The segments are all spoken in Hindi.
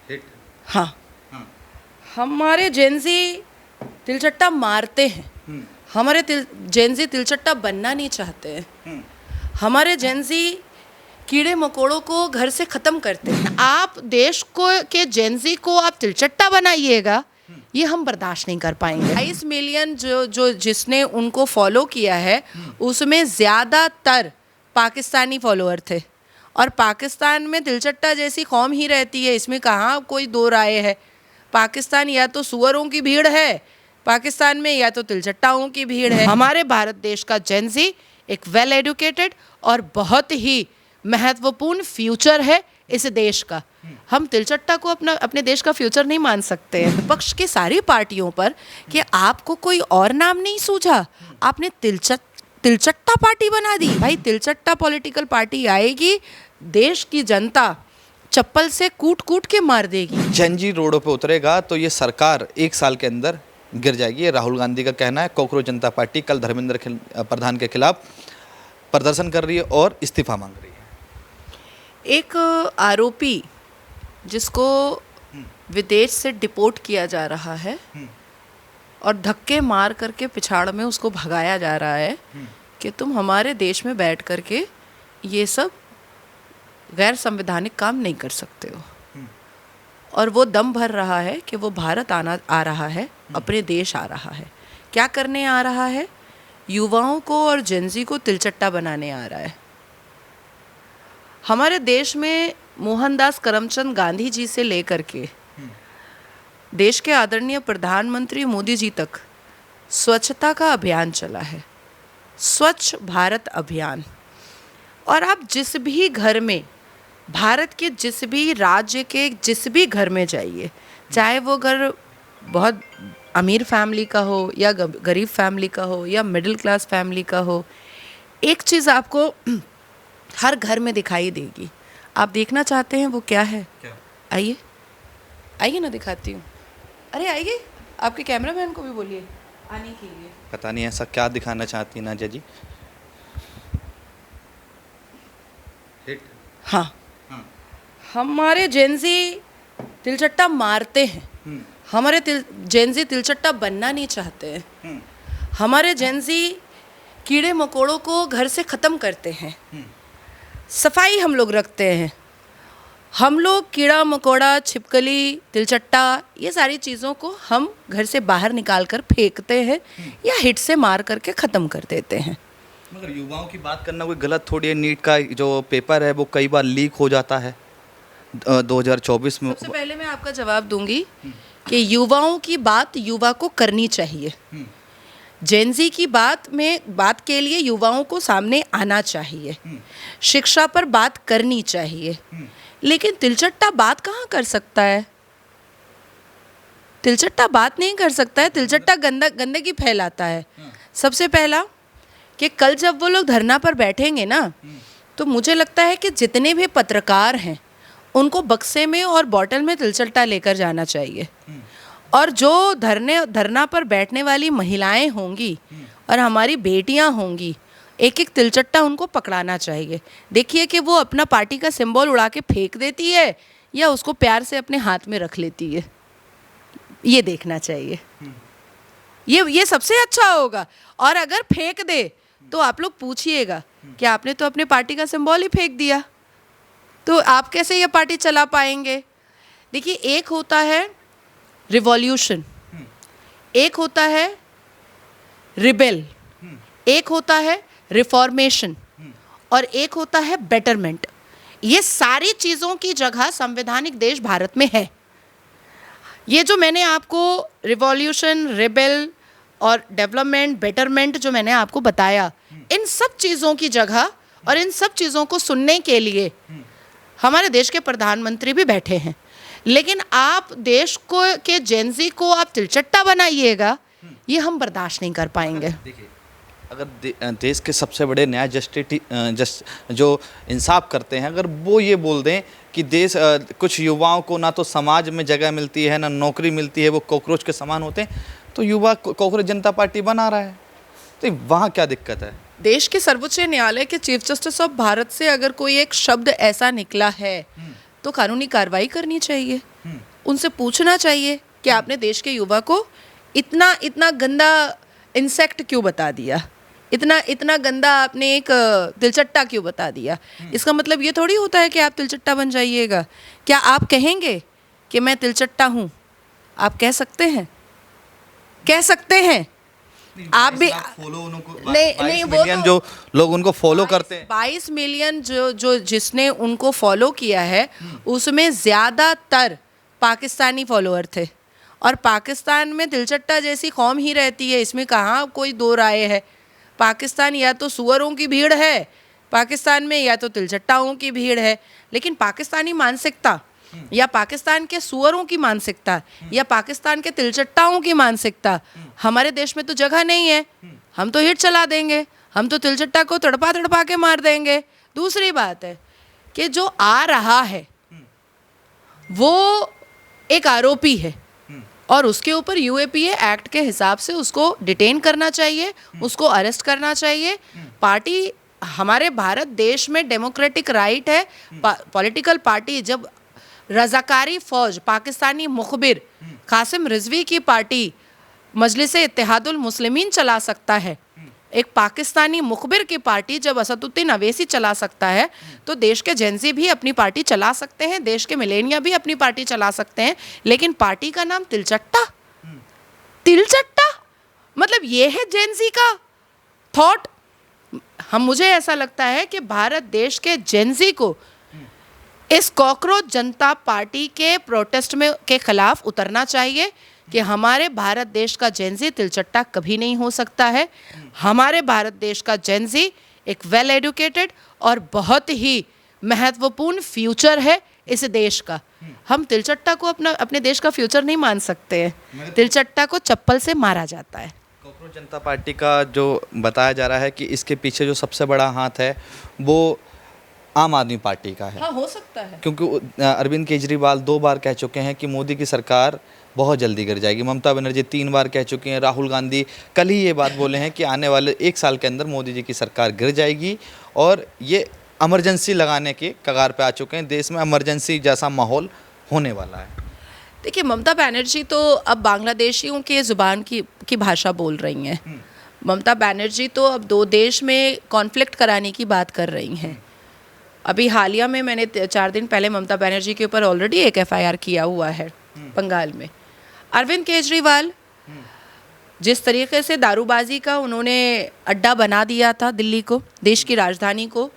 हिट। हाँ, हाँ। हमारे जेंजी तिलचट्टा मारते हैं, हमारे जेंजी तिलचट्टा बनना नहीं चाहते हैं, हमारे जेंजी कीड़े मकोड़ों को घर से ख़त्म करते हैं। आप देश को के जेंजी को आप तिलचट्टा बनाइएगा, ये हम बर्दाश्त नहीं कर पाएंगे। 22 मिलियन जो जिसने उनको फॉलो किया है, उसमें ज़्यादातर पाकिस्तानी फॉलोअर थे, और पाकिस्तान में तिलचट्टा जैसी कौम ही रहती है, इसमें कहाँ कोई दो राय है। पाकिस्तान या तो सुअरों की भीड़ है पाकिस्तान में, या तो तिलचट्टाओं की भीड़ है। हमारे भारत देश का जेंजी एक वेल एजुकेटेड और बहुत ही महत्वपूर्ण फ्यूचर है इस देश का। हम तिलचट्टा को अपने देश का फ्यूचर नहीं मान सकते हैं। विपक्ष की सारी पार्टियों पर कि आपको कोई और नाम नहीं सूझा, आपने तिलचट्टा पार्टी बना दी। भाई, तिलचट्टा पॉलिटिकल पार्टी आएगी, देश की जनता चप्पल से कूट कूट के मार देगी। जेंजी रोडों पे उतरेगा तो ये सरकार 1 साल के अंदर गिर जाएगी, ये राहुल गांधी का कहना है। कॉकरोच जनता पार्टी कल धर्मेंद्र प्रधान के खिलाफ प्रदर्शन कर रही है और इस्तीफा मांग रही है। एक आरोपी जिसको विदेश से डिपोर्ट किया जा रहा है और धक्के मार करके पिछाड़ में उसको भगाया जा रहा है कि तुम हमारे देश में बैठ करके ये सब गैर संवैधानिक काम नहीं कर सकते हो, और वो दम भर रहा है कि वो भारत आ रहा है, अपने देश आ रहा है। क्या करने आ रहा है? युवाओं को और जेंजी को तिलचट्टा बनाने आ रहा है। हमारे देश में मोहनदास करमचंद गांधी जी से लेकर के देश के आदरणीय प्रधानमंत्री मोदी जी तक स्वच्छता का अभियान चला है, स्वच्छ भारत अभियान। और आप जिस भी घर में, भारत के जिस भी राज्य के जिस भी घर में जाइए, चाहे वो घर बहुत अमीर फैमिली का हो या गरीब फैमिली का हो या मिडिल क्लास फैमिली का हो, एक चीज़ आपको हर घर में दिखाई देगी। आप देखना चाहते हैं वो क्या है? आइए आइए ना, दिखाती हूँ। अरे आइए, आपके कैमरामैन को भी बोलिए आने के लिए। पता नहीं ऐसा क्या दिखाना चाहती है नाजिया जी। हिट। हाँ, हमारे जेंजी तिलचट्टा मारते हैं, हमारे जेंजी तिलचट्टा बनना नहीं चाहते हैं, हमारे जेंजी कीड़े मकोड़ों को घर से ख़त्म करते हैं। सफाई हम लोग रखते हैं, हम लोग कीड़ा मकोड़ा, छिपकली, तिलचट्टा, ये सारी चीज़ों को हम घर से बाहर निकाल कर फेंकते हैं या हिट से मार करके ख़त्म कर देते हैं। मगर युवाओं की बात करना कोई गलत थोड़ी है। नीट का जो पेपर है वो कई बार लीक हो जाता है 2024 में। सबसे पहले मैं आपका जवाब दूंगी कि युवाओं की बात युवा को करनी चाहिए। जेंजी की बात के लिए युवाओं को सामने आना चाहिए, शिक्षा पर बात करनी चाहिए। लेकिन तिलचट्टा बात कहाँ कर सकता है? तिलचट्टा बात नहीं कर सकता है। तिलचट्टा गंदगी फैलाता है। सबसे पहला कि कल जब वो लोग धरना पर बैठेंगे ना, तो मुझे लगता है कि जितने भी पत्रकार हैं उनको बक्से में और बॉटल में तिलचट्टा लेकर जाना चाहिए, और जो धरना पर बैठने वाली महिलाएं होंगी और हमारी बेटियां होंगी, एक एक तिलचट्टा उनको पकड़ाना चाहिए। देखिए कि वो अपना पार्टी का सिंबल उड़ा के फेंक देती है या उसको प्यार से अपने हाथ में रख लेती है, ये देखना चाहिए। ये सबसे अच्छा होगा। और अगर फेंक दे तो आप लोग पूछिएगा कि आपने तो अपने पार्टी का सिंबल ही फेंक दिया, तो आप कैसे ये पार्टी चला पाएंगे? देखिए, एक होता है रिवॉल्यूशन, एक होता है रिबेल, एक होता है रिफॉर्मेशन, और एक होता है बेटरमेंट। ये सारी चीज़ों की जगह संवैधानिक देश भारत में है। ये जो मैंने आपको रिवॉल्यूशन, रिबेल और डेवलपमेंट, बेटरमेंट जो मैंने आपको बताया, इन सब चीज़ों की जगह और इन सब चीज़ों को सुनने के लिए हमारे देश के प्रधानमंत्री भी बैठे हैं। लेकिन आप देश को के जेंजी को आप तिलचट्टा बनाइएगा, ये हम बर्दाश्त नहीं कर पाएंगे। देखिए, अगर देश के सबसे बड़े न्याय जो इंसाफ करते हैं, अगर वो ये बोल दें कि देश कुछ युवाओं को ना तो समाज में जगह मिलती है ना नौकरी मिलती है, वो कॉकरोच के समान होते हैं, तो युवा कॉकरोच जनता पार्टी बना रहा है, तो वहाँ क्या दिक्कत है? देश के सर्वोच्च न्यायालय के चीफ जस्टिस ऑफ भारत से अगर कोई एक शब्द ऐसा निकला है तो कानूनी कार्रवाई करनी चाहिए। उनसे पूछना चाहिए कि आपने देश के युवा को इतना इतना गंदा इंसेक्ट क्यों बता दिया, इतना इतना गंदा आपने एक तिलचट्टा क्यों बता दिया। इसका मतलब ये थोड़ी होता है कि आप तिलचट्टा बन जाइएगा। क्या आप कहेंगे कि मैं तिलचट्टा हूँ? आप कह सकते हैं, कह सकते हैं। आप भी फॉलो उनको नहीं, 22 वो मिलियन तो- जो लोग उनको फॉलो करते हैं। 22 मिलियन जो जिसने उनको फॉलो किया है उसमें ज़्यादातर पाकिस्तानी फॉलोअर थे, और पाकिस्तान में तिलचट्टा जैसी कौम ही रहती है, इसमें कहाँ कोई दो राय है। पाकिस्तान या तो सुअरों की भीड़ है पाकिस्तान में, या तो तिलचट्टाओं की भीड़ है। लेकिन पाकिस्तानी मानसिकता या पाकिस्तान के सुअरों की मानसिकता या पाकिस्तान के तिलचट्टाओं की मानसिकता हमारे देश में तो जगह नहीं है। हम तो हिट चला देंगे, हम तो तिलचट्टा को तड़पा तड़पा के मार देंगे। दूसरी बात है कि जो आ रहा है वो एक आरोपी है और उसके ऊपर यूएपीए एक्ट के हिसाब से उसको डिटेन करना चाहिए, उसको अरेस्ट करना चाहिए। पार्टी हमारे भारत देश में डेमोक्रेटिक राइट है। पॉलिटिकल पार्टी जब रज़ाकारी फ़ौज पाकिस्तानी मुखबिर कासिम रिजवी की पार्टी मजलिस-ए इत्तेहादुल मुस्लिमीन चला सकता है, एक पाकिस्तानी मुखबिर की पार्टी जब असदुद्दीन अवैसी चला सकता है, तो देश के जेंजी भी अपनी पार्टी चला सकते हैं, देश के मिलेनिया भी अपनी पार्टी चला सकते हैं। लेकिन पार्टी का नाम तिलचट्टा, तिलचट्टा मतलब ये है जेंजी का थॉट। मुझे ऐसा लगता है कि भारत देश के जेंजी को इस कॉकरोच जनता पार्टी के प्रोटेस्ट में के खिलाफ उतरना चाहिए कि हमारे भारत देश का जेंजी तिलचट्टा कभी नहीं हो सकता है। हमारे भारत देश का जेंजी एक वेल एजुकेटेड और बहुत ही महत्वपूर्ण फ्यूचर है इस देश का। हम तिलचट्टा को अपने देश का फ्यूचर नहीं मान सकते हैं। तिलचट्टा को चप्पल से मारा जाता है। कॉकरोच जनता पार्टी का जो बताया जा रहा है कि इसके पीछे जो सबसे बड़ा हाथ है वो आम आदमी पार्टी का है। हाँ, हो सकता है, क्योंकि अरविंद केजरीवाल 2 बार कह चुके हैं कि मोदी की सरकार बहुत जल्दी गिर जाएगी। ममता बनर्जी 3 बार कह चुकी हैं। राहुल गांधी कल ही ये बात बोले हैं कि आने वाले 1 साल के अंदर मोदी जी की सरकार गिर जाएगी, और ये इमरजेंसी लगाने के कगार पे आ चुके हैं। देश में इमरजेंसी जैसा माहौल होने वाला है। देखिए, ममता बनर्जी तो अब बांग्लादेशियों के ज़ुबान की भाषा बोल रही हैं। ममता बनर्जी तो अब 2 देश में कॉन्फ्लिक्ट कराने की बात कर रही हैं। अभी हालिया में मैंने 4 दिन पहले ममता बनर्जी के ऊपर ऑलरेडी एक एफआईआर किया हुआ है बंगाल में। अरविंद केजरीवाल जिस तरीके से दारूबाजी का उन्होंने अड्डा बना दिया था दिल्ली को, देश की राजधानी को,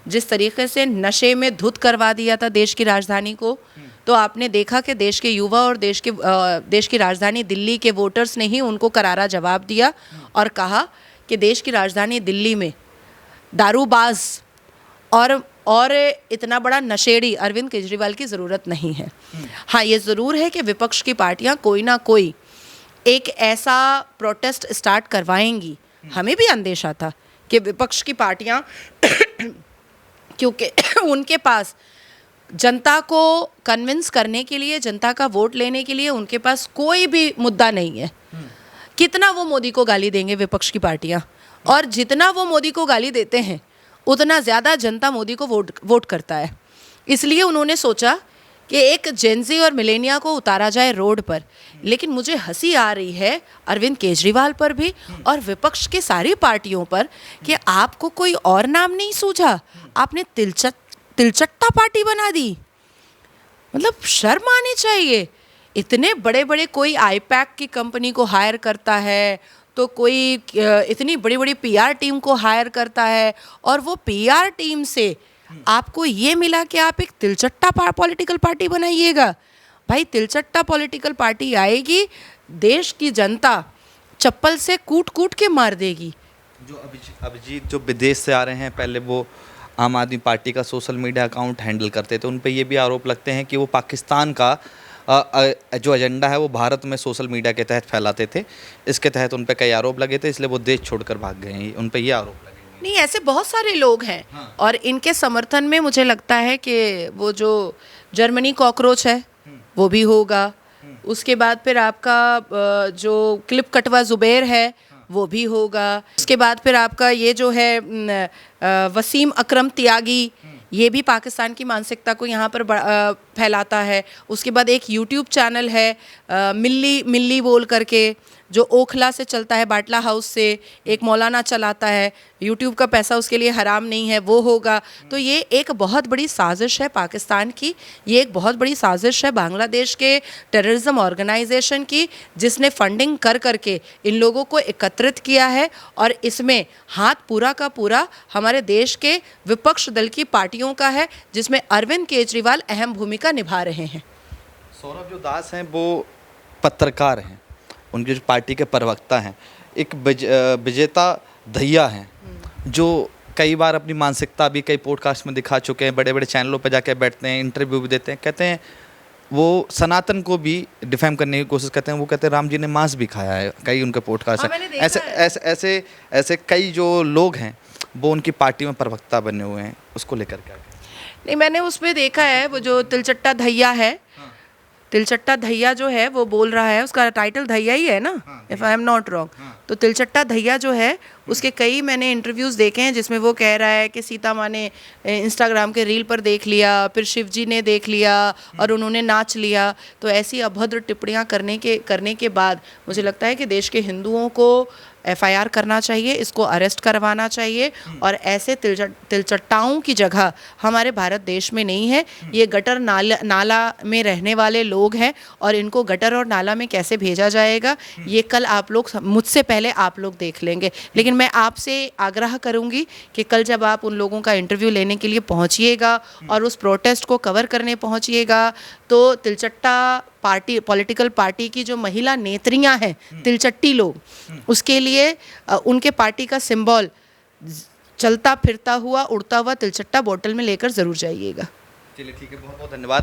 जिस तरीके से नशे में धुत करवा दिया था देश की राजधानी को, तो आपने देखा कि देश के युवा और देश की राजधानी दिल्ली के वोटर्स ने ही उनको करारा जवाब दिया और कहा कि देश की राजधानी दिल्ली में दारूबाज और इतना बड़ा नशेड़ी अरविंद केजरीवाल की ज़रूरत नहीं है। हाँ, ये ज़रूर है कि विपक्ष की पार्टियां कोई ना कोई एक ऐसा प्रोटेस्ट स्टार्ट करवाएंगी। हमें भी अंदेशा था कि विपक्ष की पार्टियां क्योंकि उनके पास जनता को कन्विंस करने के लिए, जनता का वोट लेने के लिए उनके पास कोई भी मुद्दा नहीं है। कितना वो मोदी को गाली देंगे विपक्ष की पार्टियां, और जितना वो मोदी को गाली देते हैं उतना ज़्यादा जनता मोदी को वोट करता है। इसलिए उन्होंने सोचा कि एक जेंजी और मिलेनिया को उतारा जाए रोड पर। लेकिन मुझे हंसी आ रही है अरविंद केजरीवाल पर भी और विपक्ष की सारी पार्टियों पर कि आपको कोई और नाम नहीं सूझा, आपने तिलचट्टा पार्टी बना दी। मतलब शर्म आनी चाहिए। इतने बड़े बड़े कोई आईपैक की कंपनी को हायर करता है, तो कोई इतनी बड़ी बड़ी पीआर टीम को हायर करता है, और वो पीआर टीम से आपको ये मिला कि आप एक तिलचट्टा पॉलिटिकल पार्टी बनाइएगा। भाई, तिलचट्टा पॉलिटिकल पार्टी आएगी, देश की जनता चप्पल से कूट कूट के मार देगी। जो अभिजीत जो विदेश से आ रहे हैं, पहले वो आम आदमी पार्टी का सोशल मीडिया अकाउंट हैंडल करते थे, उन पे ये भी आरोप लगते हैं कि वो पाकिस्तान का जो एजेंडा है वो भारत में सोशल मीडिया के तहत फैलाते थे। इसके तहत उन पे कई आरोप लगे थे, इसलिए वो देश छोड़कर भाग गए हैं। उन पे ये आरोप लगे नहीं, ऐसे बहुत सारे लोग हैं। हाँ। और इनके समर्थन में मुझे लगता है कि वो जो जर्मनी कॉकरोच है वो भी होगा। उसके बाद फिर आपका जो क्लिप कटवा जुबैर है वो भी होगा। उसके बाद फिर आपका ये जो है वसीम अकरम त्यागी, ये भी पाकिस्तान की मानसिकता को यहाँ पर फैलाता है। उसके बाद एक यूट्यूब चैनल है मिल्ली मिल्ली बोल करके, जो ओखला से चलता है, बाटला हाउस से, एक मौलाना चलाता है, यूट्यूब का पैसा उसके लिए हराम नहीं है, वो होगा। तो ये एक बहुत बड़ी साजिश है पाकिस्तान की, ये एक बहुत बड़ी साजिश है बांग्लादेश के टेररिज्म ऑर्गेनाइजेशन की, जिसने फंडिंग कर करके इन लोगों को एकत्रित किया है। और इसमें हाथ पूरा का पूरा हमारे देश के विपक्ष दल की पार्टियों का है, जिसमें अरविंद केजरीवाल अहम भूमिका निभा रहे हैं। सौरभ जो दास हैं वो पत्रकार हैं, उनकी जो पार्टी के प्रवक्ता हैं। एक विजेता दहिया हैं जो कई बार अपनी मानसिकता भी कई पॉडकास्ट में दिखा चुके हैं, बड़े बड़े चैनलों पर जाकर बैठते हैं, इंटरव्यू भी देते हैं, कहते हैं वो सनातन को भी डिफेम करने की कोशिश करते हैं। वो कहते हैं राम जी ने मांस भी खाया है, कई उनके पॉडकास्ट हाँ, हैं। ऐसे कई जो लोग हैं वो उनकी पार्टी में प्रवक्ता बने हुए हैं, उसको लेकर क्या कहें? नहीं, मैंने उसमें देखा है, वो जो तिलचट्टा धैया है, तिलचट्टा धैया जो है वो बोल रहा है, उसका टाइटल धैया ही है ना, if I am not wrong. तो तिलचट्टा धैया जो है उसके कई मैंने इंटरव्यूज़ देखे हैं, जिसमें वो कह रहा है कि सीता माँ ने इंस्टाग्राम के रील पर देख लिया, फिर शिव जी ने देख लिया और उन्होंने नाच लिया। तो ऐसी अभद्र टिप्पणियाँ करने के बाद मुझे लगता है कि देश के हिंदुओं को FIR करना चाहिए, इसको अरेस्ट करवाना चाहिए। और ऐसे तिलचट्टाओं की जगह हमारे भारत देश में नहीं है। ये गटर नाला में रहने वाले लोग हैं और इनको गटर और नाला में कैसे भेजा जाएगा ये कल आप लोग, मुझसे पहले आप लोग देख लेंगे। लेकिन मैं आपसे आग्रह करूंगी कि कल जब आप उन लोगों का इंटरव्यू लेने के लिए पहुंचिएगा और उस प्रोटेस्ट को कवर करने पहुंचिएगा, तो तिलचट्टा पार्टी, पॉलिटिकल पार्टी की जो महिला नेत्रियां हैं, तिलचट्टी लोग, उसके लिए उनके पार्टी का सिंबल चलता फिरता हुआ उड़ता हुआ तिलचट्टा बोतल में लेकर ज़रूर जाइएगा। चलिए ठीक है, बहुत बहुत धन्यवाद।